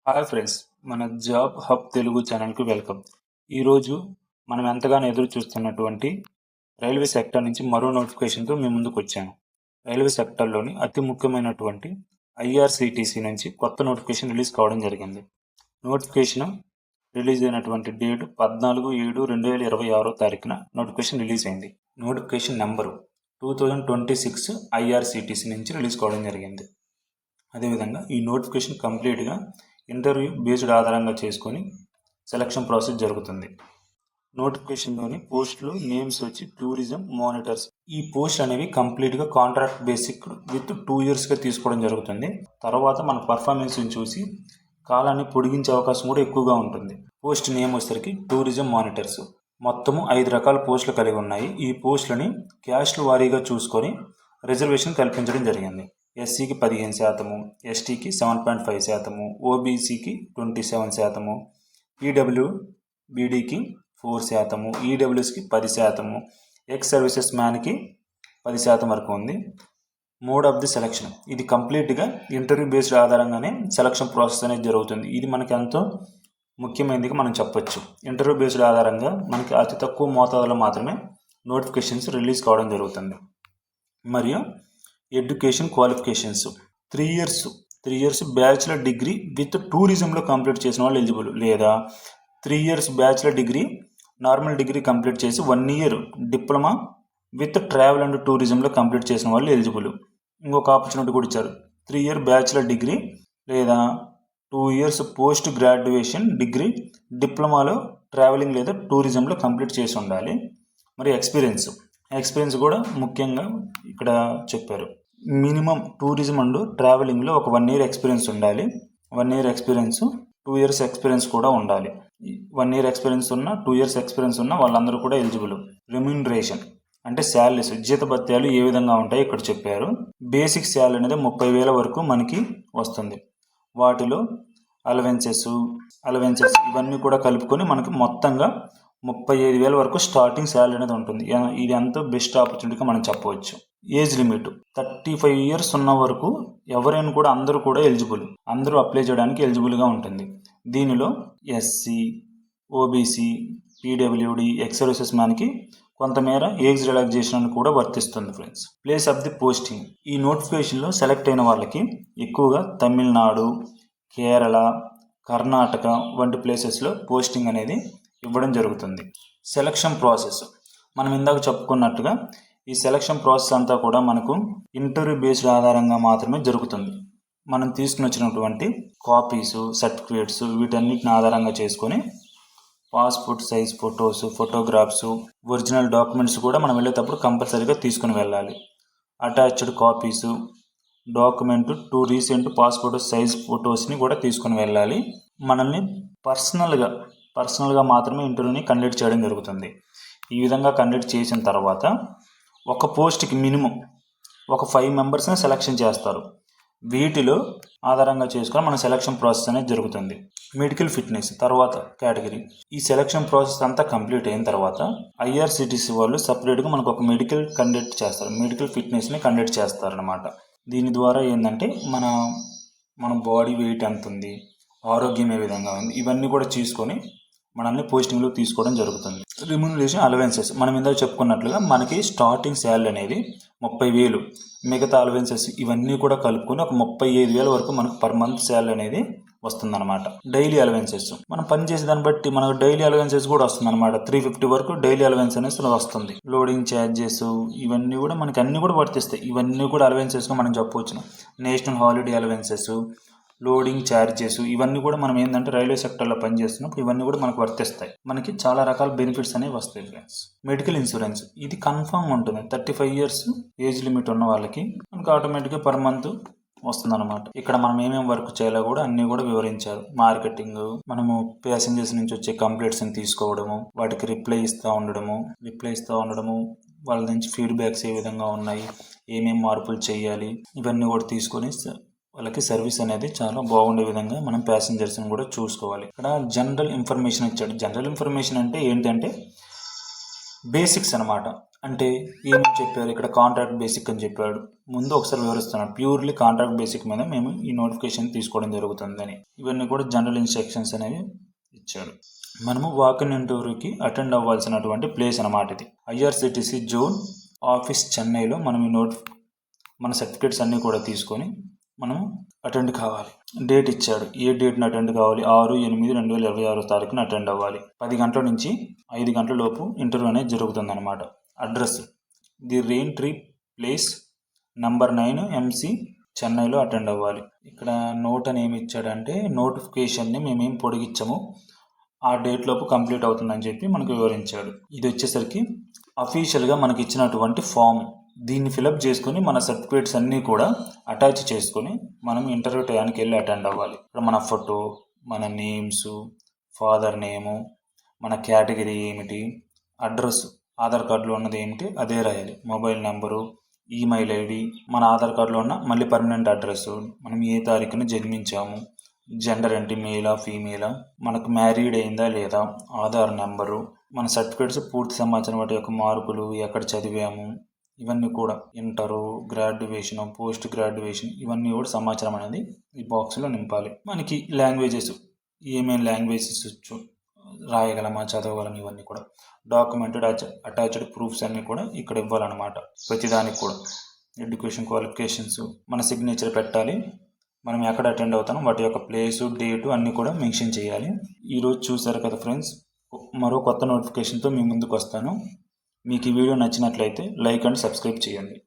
Hi friends, మన job hub Telugu ఛానల్కి welcome. ఈరోజు మనం ఎంతగానో ఎదురు చూస్తున్నటువంటి రైల్వే సెక్టర్ నుంచి మరో నోటిఫికేషన్తో మీ ముందుకు వచ్చాను. రైల్వే సెక్టర్లోని అతి ముఖ్యమైనటువంటి ఐఆర్సిటిసి నుంచి కొత్త నోటిఫికేషన్ రిలీజ్ కావడం జరిగింది. నోటిఫికేషన్ రిలీజ్ అయినటువంటి డేట్ 14/7/2026 నోటిఫికేషన్ రిలీజ్ అయింది. నోటిఫికేషన్ నెంబరు 2026 ఐఆర్సిటిసి నుంచి రిలీజ్ కావడం జరిగింది. అదేవిధంగా ఈ నోటిఫికేషన్ కంప్లీట్గా ఇంటర్వ్యూ బేస్డ్ ఆధారంగా చేసుకొని సెలక్షన్ ప్రాసెస్ జరుగుతుంది. నోటిఫికేషన్లోని పోస్టులు నేమ్స్ వచ్చి టూరిజం మానిటర్స్. ఈ పోస్ట్ అనేవి కంప్లీట్గా కాంట్రాక్ట్ బేసిక్ విత్ 2 yearsగా తీసుకోవడం జరుగుతుంది. తర్వాత మన పర్ఫార్మెన్స్ని చూసి కాలాన్ని పొడిగించే అవకాశం కూడా ఎక్కువగా ఉంటుంది. పోస్ట్ నేమ్ వచ్చేసరికి టూరిజం మానిటర్స్. మొత్తము 5 రకాల పోస్టులు కలిగి ఉన్నాయి. ఈ పోస్టులని క్యాస్ట్ల వారీగా చూసుకొని రిజర్వేషన్ కల్పించడం జరిగింది. ఎస్సీకి 15%, ఎస్టీకి 7.5%, ఓబీసీకి 27%, పీడబ్ల్యూబీడీకి 4%, ఈడబ్ల్యూఎస్కి 10%, ఎక్స్ సర్వీసెస్ మ్యాన్కి 10% వరకు ఉంది. మోడ్ ఆఫ్ ది సెలక్షన్, ఇది కంప్లీట్గా ఇంటర్వ్యూ బేస్డ్ ఆధారంగానే సెలక్షన్ ప్రాసెస్ అనేది జరుగుతుంది. ఇది మనకి ఎంతో ముఖ్యమైనదిగా మనం చెప్పొచ్చు. ఇంటర్వ్యూ బేస్డ్ ఆధారంగా మనకి అతి తక్కువ మోతాదులో మాత్రమే నోటిఫికేషన్స్ రిలీజ్ కావడం జరుగుతుంది. మరియు education qualifications 3 years bachelor degree with టూరిజంలో కంప్లీట్ చేసిన వాళ్ళు ఎలిజిబుల్, లేదా 3 years bachelor degree normal degree complete చేసి 1 year diploma with travel and టూరిజంలో కంప్లీట్ చేసిన వాళ్ళు ఎలిజిబుల్. ఇంకొక ఆపర్చునిటీ కూడా ఇచ్చారు. 3 year బ్యాచిలర్ డిగ్రీ లేదా 2 years పోస్ట్ గ్రాడ్యుయేషన్ డిగ్రీ డిప్లొమాలో ట్రావెలింగ్ లేదా టూరిజంలో కంప్లీట్ చేసి ఉండాలి. మరి ఎక్స్పీరియన్స్ కూడా ముఖ్యంగా ఇక్కడ చెప్పారు. మినిమం టూరిజం అండ్ ట్రావెలింగ్లో ఒక 1 year ఎక్స్పీరియన్స్ ఉండాలి. 1 year ఎక్స్పీరియన్స్, 2 years ఎక్స్పీరియన్స్ కూడా ఉండాలి. 1 year ఎక్స్పీరియన్స్ ఉన్న, 2 years ఎక్స్పీరియన్స్ ఉన్న వాళ్ళందరూ కూడా ఎలిజిబుల్. రెమ్యూనరేషన్ అంటే శాలరీస్, జీతభత్యాలు ఏ విధంగా ఉంటాయి ఇక్కడ చెప్పారు. బేసిక్ శాలరీ అనేది 30,000 వరకు మనకి వస్తుంది. వాటిలో అలవెన్సెస్ ఇవన్నీ కూడా కలుపుకొని మనకి మొత్తంగా 35,000 వరకు స్టార్టింగ్ శాలరీ అనేది ఉంటుంది. ఇది ఎంతో బెస్ట్ ఆపర్చునిటీగా మనం చెప్పవచ్చు. ఏజ్ లిమిట్ 35 years ఉన్న వరకు ఎవరైనా కూడా అందరూ కూడా ఎలిజిబుల్, అందరూ అప్లై చేయడానికి ఎలిజిబుల్గా ఉంటుంది. దీనిలో SC, OBC, PWD, ex services మ్యాన్కి కొంతమేర ఏజ్ రిలాక్సేషన్ కూడా వర్తిస్తుంది friends. Place of the posting, ఈ నోటిఫికేషన్లో సెలెక్ట్ అయిన వాళ్ళకి ఎక్కువగా తమిళనాడు, కేరళ, కర్ణాటక వంటి ప్లేసెస్లో పోస్టింగ్ అనేది ఇవ్వడం జరుగుతుంది. సెలక్షన్ ప్రాసెస్, మనం ఇందాక చెప్పుకున్నట్టుగా ఈ సెలక్షన్ ప్రాసెస్ అంతా కూడా మనకు ఇంటర్వ్యూ బేస్డ్ ఆధారంగా మాత్రమే జరుగుతుంది. మనం తీసుకుని వచ్చినటువంటి కాపీసు, సర్టిఫికేట్స్ వీటన్నిటిని ఆధారంగా చేసుకొని passport size photos, photographs, original documents కూడా మనం వెళ్ళేటప్పుడు కంపల్సరీగా తీసుకుని వెళ్ళాలి. Attached copies, document 2 recent passport size ఫొటోస్ని కూడా తీసుకుని వెళ్ళాలి. మనల్ని పర్సనల్గా మాత్రమే ఇంటర్వ్యూని కండక్ట్ చేయడం జరుగుతుంది. ఈ విధంగా కండక్ట్ చేసిన తర్వాత ఒక పోస్ట్కి మినిమం ఒక 5 members సెలక్షన్ చేస్తారు. వీటిలో ఆధారంగా చేసుకొని మన సెలక్షన్ ప్రాసెస్ అనేది జరుగుతుంది. మెడికల్ ఫిట్నెస్ తర్వాత కేటగిరీ. ఈ సెలక్షన్ ప్రాసెస్ అంతా కంప్లీట్ అయిన తర్వాత ఐఆర్సిటిసి వాళ్ళు సపరేట్గా మనకు ఒక మెడికల్ కండక్ట్ చేస్తారు, మెడికల్ ఫిట్నెస్ని కండక్ట్ చేస్తారనమాట. దీని ద్వారా ఏంటంటే మన బాడీ వెయిట్ ఎంత ఉంది, ఆరోగ్యం ఏ విధంగా ఉంది, ఇవన్నీ కూడా చూసుకొని మనల్ని పోస్టింగ్లో తీసుకోవడం జరుగుతుంది. రెమ్యూనరేషన్ అలవెన్సెస్, మనం ఇందాక చెప్పుకున్నట్లుగా మనకి స్టార్టింగ్ శాలరీ అనేది 30,000, మిగతా అలవెన్సెస్ ఇవన్నీ కూడా కలుపుకొని ఒక 35,000 వరకు మనకు పర్ మంత్ శాలరీ అనేది వస్తుందన్నమాట. డైలీ అలవెన్సెస్, మనం పనిచేసే దాన్ని బట్టి మనకు డైలీ అలవెన్సెస్ కూడా వస్తుందన్నమాట. 350 వరకు డైలీ అలవెన్స్ అనేది వస్తుంది. లోడింగ్ ఛార్జెస్ ఇవన్నీ కూడా మనకి అన్నీ కూడా వర్తిస్తాయి. ఇవన్నీ కూడా అలవెన్సెస్గా మనం చెప్పవచ్చు. National holiday allowances, loading charges ఇవన్నీ కూడా మనం ఏంటంటే రైల్వే సెక్టర్లో పనిచేస్తున్నప్పుడు ఇవన్నీ కూడా మనకు వర్తిస్తాయి. మనకి చాలా రకాల బెనిఫిట్స్ అనేవి వస్తాయి ఫ్రెండ్స్. మెడికల్ ఇన్సూరెన్స్ ఇది కన్ఫర్మ్ ఉంటుంది. 35 years ఏజ్ లిమిట్ ఉన్న వాళ్ళకి మనకు ఆటోమేటిక్గా పర్ మంత్ వస్తుందన్నమాట. ఇక్కడ మనం ఏమేమి వర్క్ చేయాలో కూడా అన్నీ కూడా వివరించారు. మార్కెటింగ్, మనము ప్యాసింజర్స్ నుంచి వచ్చే కంప్లైంట్స్ని తీసుకోవడము, వాటికి రిప్లై ఇస్తూ ఉండడము, వాళ్ళ నుంచి ఫీడ్బ్యాక్స్ ఏ విధంగా ఉన్నాయి, ఏమేమి మార్పులు చేయాలి, ఇవన్నీ కూడా తీసుకొని వాళ్ళకి సర్వీస్ అనేది చాలా బాగుండే విధంగా మనం ప్యాసింజర్స్ని కూడా చూసుకోవాలి. ఇక్కడ జనరల్ ఇన్ఫర్మేషన్ ఇచ్చాడు. జనరల్ ఇన్ఫర్మేషన్ అంటే ఏంటంటే బేసిక్స్ అనమాట. అంటే ఏమని చెప్పారు ఇక్కడ? కాంట్రాక్ట్ బేసిక్ అని చెప్పాడు. ముందు ఒకసారి వివరిస్తున్నాను. ప్యూర్లీ కాంట్రాక్ట్ బేసిక్ మీద మేము ఈ నోటిఫికేషన్ తీసుకోవడం జరుగుతుందని. ఇవన్నీ కూడా జనరల్ ఇన్స్ట్రక్షన్స్ అనేవి ఇచ్చాడు. మనము వాకిన్ ఇంటర్వ్యూకి అటెండ్ అవ్వాల్సినటువంటి ప్లేస్ అన్నమాట ఇది. ఐఆర్సిటిసి జోన్ ఆఫీస్ చెన్నైలో మనం మన సర్టిఫికేట్స్ అన్నీ కూడా తీసుకొని మనం అటెండ్ కావాలి. డేట్ ఇచ్చాడు. ఏ డేట్ని అటెండ్ కావాలి? 6/8/2026 తారీఖున అటెండ్ అవ్వాలి. 10 గంటల నుంచి 5 గంటల లోపు ఇంటర్వ్యూ అనేది జరుగుతుంది అనమాట. Address the rain tree place number 9 MC చెన్నైలో అటెండ్ అవ్వాలి. ఇక్కడ నోట్ అని ఏమి ఇచ్చాడంటే నోటిఫికేషన్ని మేమేం పొడిగించాము, ఆ డేట్ లోపు కంప్లీట్ అవుతుందని చెప్పి మనకు వివరించాడు. ఇది వచ్చేసరికి అఫీషియల్గా మనకి ఇచ్చినటువంటి ఫామ్. దీన్ని ఫిలప్ చేసుకొని మన సర్టిఫికేట్స్ అన్నీ కూడా అటాచ్ చేసుకొని మనం ఇంటర్వ్యూ టైంకి వెళ్ళి అటెండ్ అవ్వాలి. ఇక్కడ మన ఫోటో, మన నేమ్స్, ఫాదర్ నేము, మన కేటగిరీ ఏమిటి, అడ్రస్ ఆధార్ కార్డులో ఉన్నది ఏమిటి అదే రాయాలి. మొబైల్ నెంబరు, ఈమెయిల్ ఐడి, మన ఆధార్ కార్డులో ఉన్న మళ్ళీ పర్మనెంట్ అడ్రస్, మనం ఏ తారీఖున జన్మించాము, జెండర్ ఏంటి, మేలా ఫీమేలా, మనకు మ్యారీడ్ అయిందా లేదా, ఆధార్ నెంబరు, మన సర్టిఫికేట్స్ పూర్తి సమాచారం, వాటి యొక్క మార్కులు, ఎక్కడ చదివాము, ఇవన్నీ కూడా ఇంటరు, గ్రాడ్యుయేషన్, పోస్ట్ గ్రాడ్యుయేషన్, ఇవన్నీ కూడా సమాచారం అనేది ఈ బాక్స్లో నింపాలి. మనకి లాంగ్వేజెస్, ఏమేమి లాంగ్వేజెస్ వచ్చు, రాయగలమా, చదవగలమా, ఇవన్నీ కూడా డాక్యుమెంటెడ్ అటాచ్డ్ ప్రూఫ్స్ అన్నీ కూడా ఇక్కడ ఇవ్వాలన్నమాట. ప్రతిదానికి కూడా ఎడ్యుకేషన్ క్వాలిఫికేషన్స్, మన సిగ్నేచర్ పెట్టాలి. మనం ఎక్కడ అటెండ్ అవుతామో వాటి యొక్క ప్లేసు, డేటు అన్నీ కూడా మెన్షన్ చేయాలి. ఈరోజు చూసారు కదా ఫ్రెండ్స్, మరో కొత్త నోటిఫికేషన్తో మీ ముందుకు వస్తాను. మీకు ఈ వీడియో నచ్చినట్లయితే లైక్ అండ్ సబ్స్క్రైబ్ చేయండి.